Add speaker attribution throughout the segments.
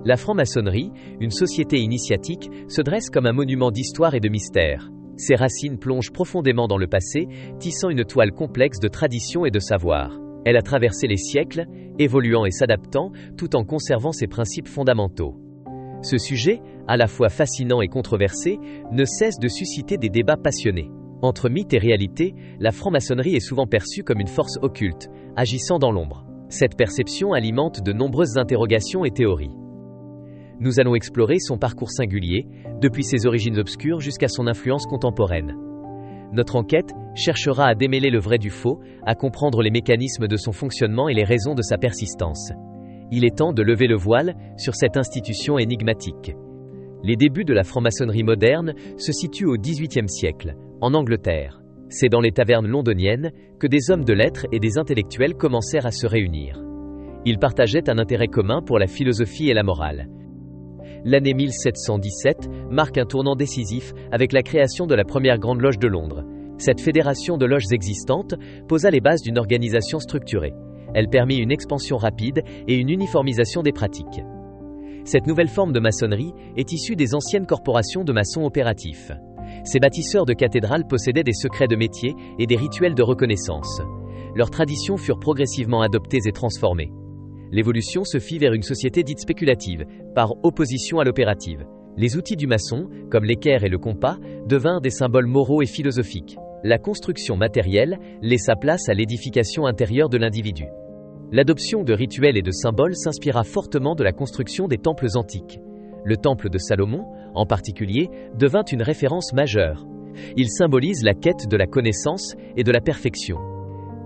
Speaker 1: La franc-maçonnerie, une société initiatique, se dresse comme un monument d'histoire et de mystère. Ses racines plongent profondément dans le passé, tissant une toile complexe de traditions et de savoirs. Elle a traversé les siècles, évoluant et s'adaptant, tout en conservant ses principes fondamentaux. Ce sujet, à la fois fascinant et controversé, ne cesse de susciter des débats passionnés. Entre mythe et réalité, la franc-maçonnerie est souvent perçue comme une force occulte, agissant dans l'ombre. Cette perception alimente de nombreuses interrogations et théories. Nous allons explorer son parcours singulier, depuis ses origines obscures jusqu'à son influence contemporaine. Notre enquête cherchera à démêler le vrai du faux, à comprendre les mécanismes de son fonctionnement et les raisons de sa persistance. Il est temps de lever le voile sur cette institution énigmatique. Les débuts de la franc-maçonnerie moderne se situent au XVIIIe siècle, en Angleterre. C'est dans les tavernes londoniennes que des hommes de lettres et des intellectuels commencèrent à se réunir. Ils partageaient un intérêt commun pour la philosophie et la morale. L'année 1717 marque un tournant décisif avec la création de la première Grande Loge de Londres. Cette fédération de loges existantes posa les bases d'une organisation structurée. Elle permit une expansion rapide et une uniformisation des pratiques. Cette nouvelle forme de maçonnerie est issue des anciennes corporations de maçons opératifs. Ces bâtisseurs de cathédrales possédaient des secrets de métier et des rituels de reconnaissance. Leurs traditions furent progressivement adoptées et transformées. L'évolution se fit vers une société dite spéculative, par opposition à l'opérative. Les outils du maçon, comme l'équerre et le compas, devinrent des symboles moraux et philosophiques. La construction matérielle laissa place à l'édification intérieure de l'individu. L'adoption de rituels et de symboles s'inspira fortement de la construction des temples antiques. Le temple de Salomon, en particulier, devint une référence majeure. Il symbolise la quête de la connaissance et de la perfection.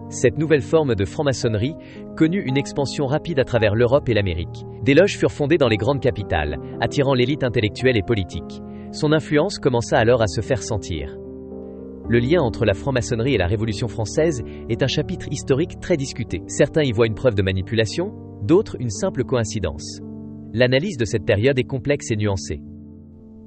Speaker 1: Cette nouvelle forme de franc-maçonnerie connut une expansion rapide à travers l'Europe et l'Amérique. Des loges furent fondées dans les grandes capitales, attirant l'élite intellectuelle et politique. Son influence commença alors à se faire sentir. Le lien entre la franc-maçonnerie et la Révolution française est un chapitre historique très discuté. Certains y voient une preuve de manipulation, d'autres une simple coïncidence. L'analyse de cette période est complexe et nuancée.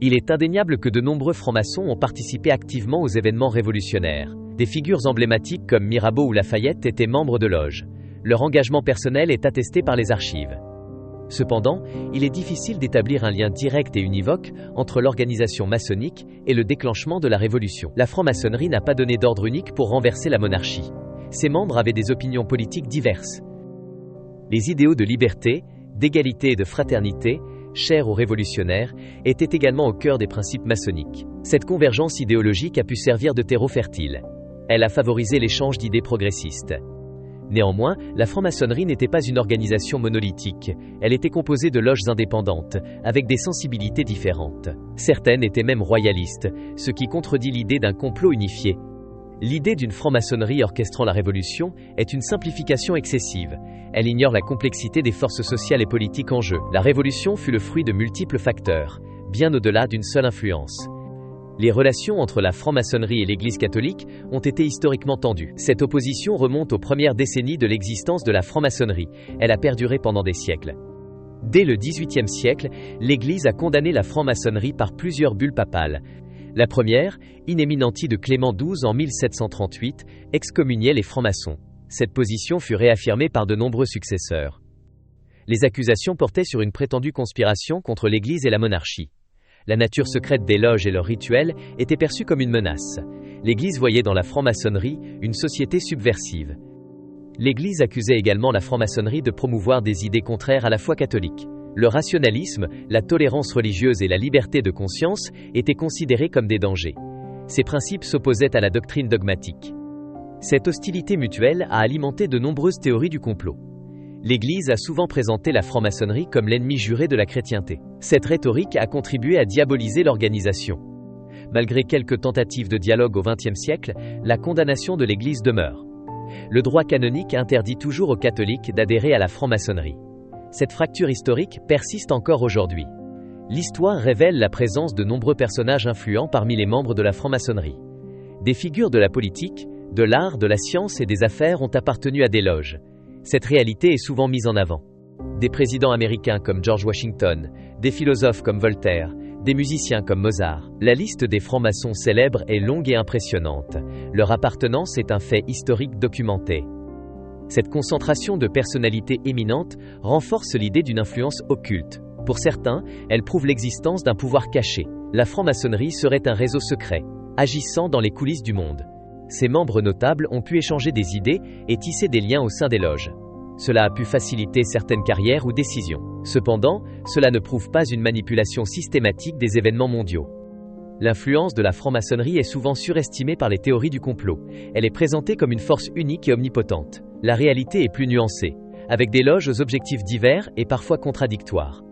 Speaker 1: Il est indéniable que de nombreux francs-maçons ont participé activement aux événements révolutionnaires. Des figures emblématiques comme Mirabeau ou Lafayette étaient membres de loges. Leur engagement personnel est attesté par les archives. Cependant, il est difficile d'établir un lien direct et univoque entre l'organisation maçonnique et le déclenchement de la Révolution. La franc-maçonnerie n'a pas donné d'ordre unique pour renverser la monarchie. Ses membres avaient des opinions politiques diverses. Les idéaux de liberté, d'égalité et de fraternité, chers aux révolutionnaires, étaient également au cœur des principes maçonniques. Cette convergence idéologique a pu servir de terreau fertile. Elle a favorisé l'échange d'idées progressistes. Néanmoins, la franc-maçonnerie n'était pas une organisation monolithique. Elle était composée de loges indépendantes, avec des sensibilités différentes. Certaines étaient même royalistes, ce qui contredit l'idée d'un complot unifié. L'idée d'une franc-maçonnerie orchestrant la Révolution est une simplification excessive. Elle ignore la complexité des forces sociales et politiques en jeu. La Révolution fut le fruit de multiples facteurs, bien au-delà d'une seule influence. Les relations entre la franc-maçonnerie et l'Église catholique ont été historiquement tendues. Cette opposition remonte aux premières décennies de l'existence de la franc-maçonnerie. Elle a perduré pendant des siècles. Dès le XVIIIe siècle, l'Église a condamné la franc-maçonnerie par plusieurs bulles papales. La première, In Eminenti de Clément XII en 1738, excommuniait les francs-maçons. Cette position fut réaffirmée par de nombreux successeurs. Les accusations portaient sur une prétendue conspiration contre l'Église et la monarchie. La nature secrète des loges et leurs rituels était perçue comme une menace. L'Église voyait dans la franc-maçonnerie une société subversive. L'Église accusait également la franc-maçonnerie de promouvoir des idées contraires à la foi catholique. Le rationalisme, la tolérance religieuse et la liberté de conscience étaient considérés comme des dangers. Ces principes s'opposaient à la doctrine dogmatique. Cette hostilité mutuelle a alimenté de nombreuses théories du complot. L'Église a souvent présenté la franc-maçonnerie comme l'ennemi juré de la chrétienté. Cette rhétorique a contribué à diaboliser l'organisation. Malgré quelques tentatives de dialogue au XXe siècle, la condamnation de l'Église demeure. Le droit canonique interdit toujours aux catholiques d'adhérer à la franc-maçonnerie. Cette fracture historique persiste encore aujourd'hui. L'histoire révèle la présence de nombreux personnages influents parmi les membres de la franc-maçonnerie. Des figures de la politique, de l'art, de la science et des affaires ont appartenu à des loges. Cette réalité est souvent mise en avant. Des présidents américains comme George Washington, des philosophes comme Voltaire, des musiciens comme Mozart. La liste des francs-maçons célèbres est longue et impressionnante. Leur appartenance est un fait historique documenté. Cette concentration de personnalités éminentes renforce l'idée d'une influence occulte. Pour certains, elle prouve l'existence d'un pouvoir caché. La franc-maçonnerie serait un réseau secret, agissant dans les coulisses du monde. Ses membres notables ont pu échanger des idées et tisser des liens au sein des loges. Cela a pu faciliter certaines carrières ou décisions. Cependant, cela ne prouve pas une manipulation systématique des événements mondiaux. L'influence de la franc-maçonnerie est souvent surestimée par les théories du complot. Elle est présentée comme une force unique et omnipotente. La réalité est plus nuancée, avec des loges aux objectifs divers et parfois contradictoires.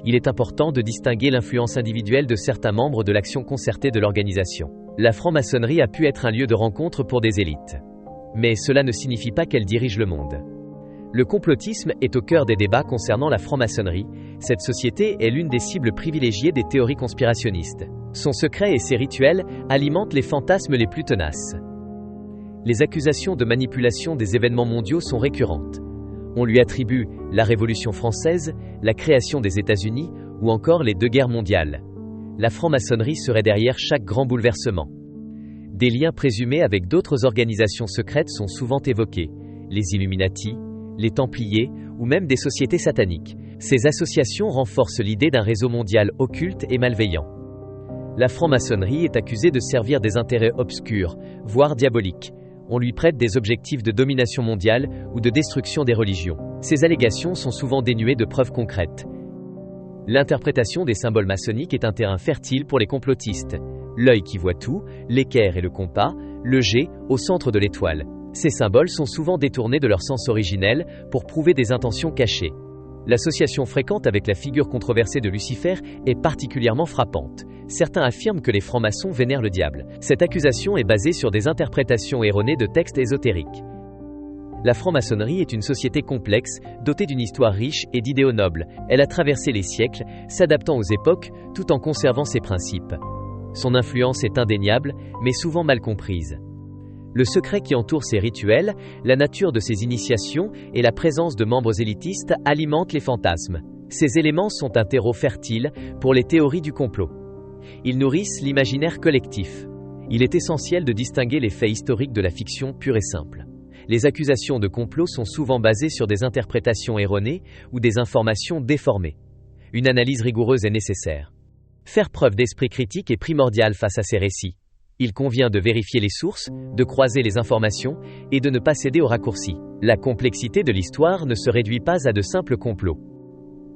Speaker 1: Il est important de distinguer l'influence individuelle de certains membres de l'action concertée de l'organisation. La franc-maçonnerie a pu être un lieu de rencontre pour des élites. Mais cela ne signifie pas qu'elle dirige le monde. Le complotisme est au cœur des débats concernant la franc-maçonnerie. Cette société est l'une des cibles privilégiées des théories conspirationnistes. Son secret et ses rituels alimentent les fantasmes les plus tenaces. Les accusations de manipulation des événements mondiaux sont récurrentes. On lui attribue la Révolution française, la création des États-Unis ou encore les 2 guerres mondiales. La franc-maçonnerie serait derrière chaque grand bouleversement. Des liens présumés avec d'autres organisations secrètes sont souvent évoqués, les Illuminati, les Templiers ou même des sociétés sataniques. Ces associations renforcent l'idée d'un réseau mondial occulte et malveillant. La franc-maçonnerie est accusée de servir des intérêts obscurs, voire diaboliques. On lui prête des objectifs de domination mondiale ou de destruction des religions. Ces allégations sont souvent dénuées de preuves concrètes. L'interprétation des symboles maçonniques est un terrain fertile pour les complotistes. L'œil qui voit tout, l'équerre et le compas, le G au centre de l'étoile. Ces symboles sont souvent détournés de leur sens originel pour prouver des intentions cachées. L'association fréquente avec la figure controversée de Lucifer est particulièrement frappante. Certains affirment que les francs-maçons vénèrent le diable. Cette accusation est basée sur des interprétations erronées de textes ésotériques. La franc-maçonnerie est une société complexe, dotée d'une histoire riche et d'idéaux nobles. Elle a traversé les siècles, s'adaptant aux époques, tout en conservant ses principes. Son influence est indéniable, mais souvent mal comprise. Le secret qui entoure ces rituels, la nature de ces initiations et la présence de membres élitistes alimentent les fantasmes. Ces éléments sont un terreau fertile pour les théories du complot. Ils nourrissent l'imaginaire collectif. Il est essentiel de distinguer les faits historiques de la fiction pure et simple. Les accusations de complot sont souvent basées sur des interprétations erronées ou des informations déformées. Une analyse rigoureuse est nécessaire. Faire preuve d'esprit critique est primordial face à ces récits. Il convient de vérifier les sources, de croiser les informations et de ne pas céder aux raccourcis. La complexité de l'histoire ne se réduit pas à de simples complots.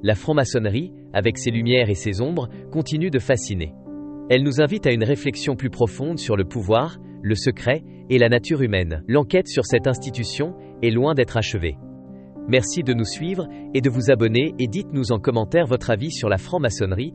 Speaker 1: La franc-maçonnerie, avec ses lumières et ses ombres, continue de fasciner. Elle nous invite à une réflexion plus profonde sur le pouvoir, le secret et la nature humaine. L'enquête sur cette institution est loin d'être achevée. Merci de nous suivre et de vous abonner et dites-nous en commentaire votre avis sur la franc-maçonnerie.